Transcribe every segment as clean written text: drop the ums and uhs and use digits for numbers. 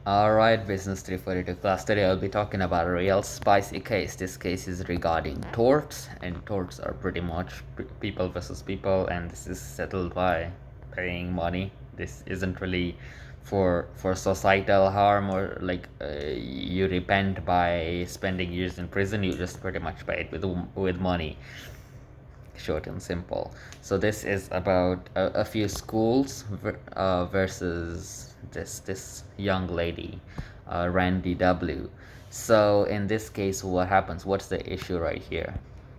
Alright, Business 342 class. Today I'll be talking about a real spicy case. This case is regarding torts, and torts are pretty much people versus people, and this is settled by paying money. This isn't really for societal harm or you repent by spending years in prison. You just pretty much pay it with money, short and simple. So this is about a few schools versus this young lady, Randy W. So in this case, what happens? What's the issue right here?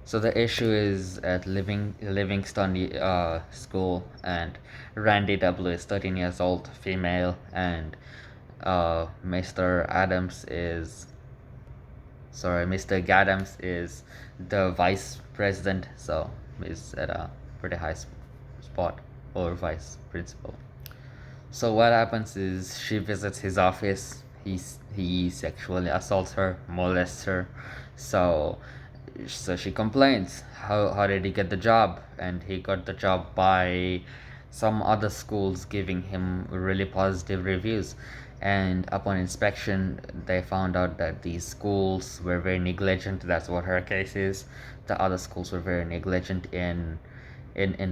So the issue is at Livingston school, and Randy W is 13 years old, female, and Mr. Gadams is the vice president, so he's at a pretty high spot, or vice principal. So what happens is she visits his office. He sexually assaults her, molests her. So she complains. How did he get the job? And he got the job by some other schools giving him really positive reviews. And upon inspection, they found out that these schools were very negligent. That's what her case is. The other schools were very negligent in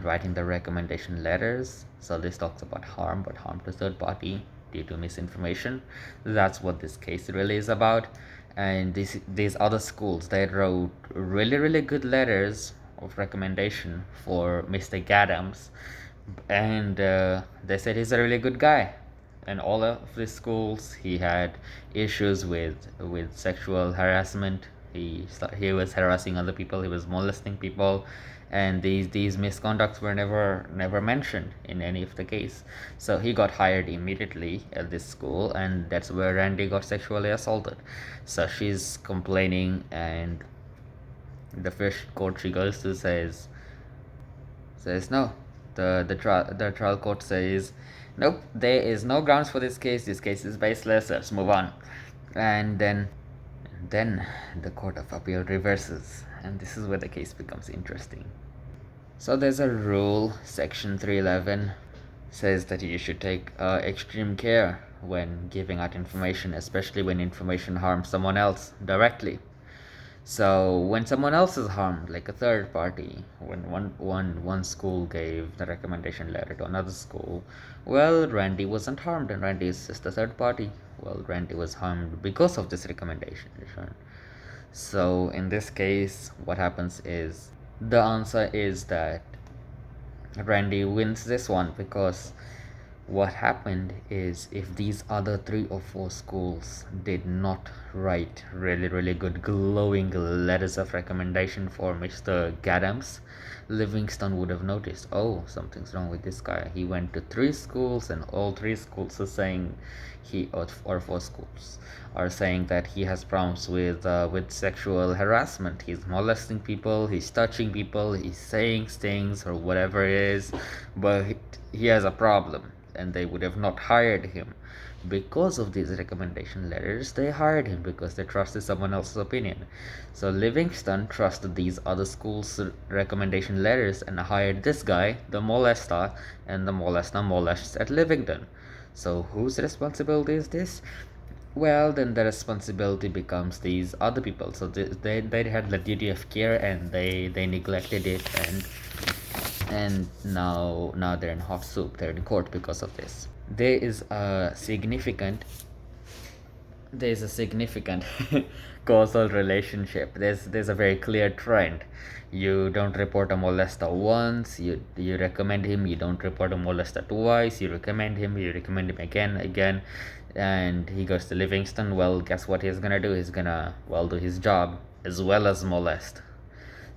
writing the recommendation letters. So this talks about harm, but harm to third party due to misinformation. That's what this case really is about. And these other schools, they wrote really good letters of recommendation for Mr. Gadams, and they said he's a really good guy. And all of the schools, he had issues with sexual harassment. He was harassing other people. He was molesting people, and these misconducts were never mentioned in any of the case. So he got hired immediately at this school, and that's where Randy got sexually assaulted. So she's complaining, and the first court she goes to says no. The trial court says, nope, there is no grounds for this case. This case is baseless. Let's move on. And then the Court of Appeal reverses, and this is where the case becomes interesting. So there's a rule, Section 311 says that you should take extreme care when giving out information, especially when information harms someone else directly. So when someone else is harmed, like a third party, when one school gave the recommendation letter to another school, well, Randy wasn't harmed, and Randy is just a third party. Well, Randy was harmed because of this recommendation. So in this case, what happens is, the answer is that Randy wins this one, because what happened is, if these other 3 or 4 schools did not write really good glowing letters of recommendation for Mr. Gadams, Livingston would have noticed, oh, something's wrong with this guy. He went to 3 schools, and all 3 schools are saying or 4 schools are saying that he has problems with sexual harassment. He's molesting people, he's touching people, he's saying things or whatever it is, but he has a problem. And they would have not hired him. Because of these recommendation letters, they hired him because they trusted someone else's opinion. So Livingston trusted these other schools' recommendation letters and hired this guy, the molester, and the molester molests at Livingston. So whose responsibility is this? Well, then the responsibility becomes these other people. So they had the duty of care, and they neglected it, and now they're in hot soup. They're in court because of this. There is a significant causal relationship. There's a very clear trend. You don't report a molester once, you recommend him. You don't report a molester twice, you recommend him again, and he goes to Livingston. Well, guess what he's gonna do? He's gonna do his job as well as molest.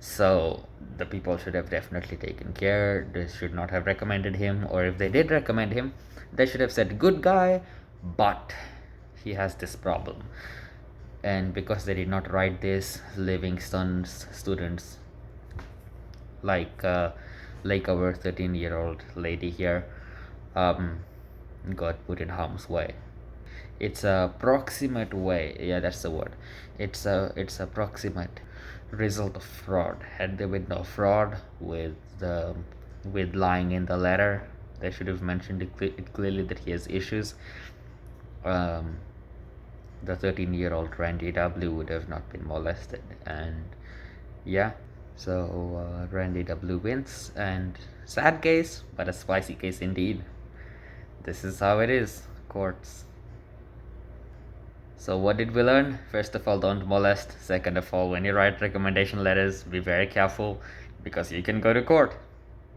So the people should have definitely taken care. They should not have recommended him, or if they did recommend him, they should have said, good guy, but he has this problem. And because they did not write this, Livingston's students, like our 13-year-old lady here, got put in harm's way. It's a proximate way. Yeah, that's the word. It's a proximate result of fraud. Had there been no fraud with lying in the letter, they should have mentioned it clearly that he has issues. the 13-year-old Randy W would have not been molested. And yeah, so Randy W wins, and sad case, but a spicy case indeed. This is how it is, courts. So what did we learn? First of all, don't molest. Second of all, when you write recommendation letters, be very careful because you can go to court.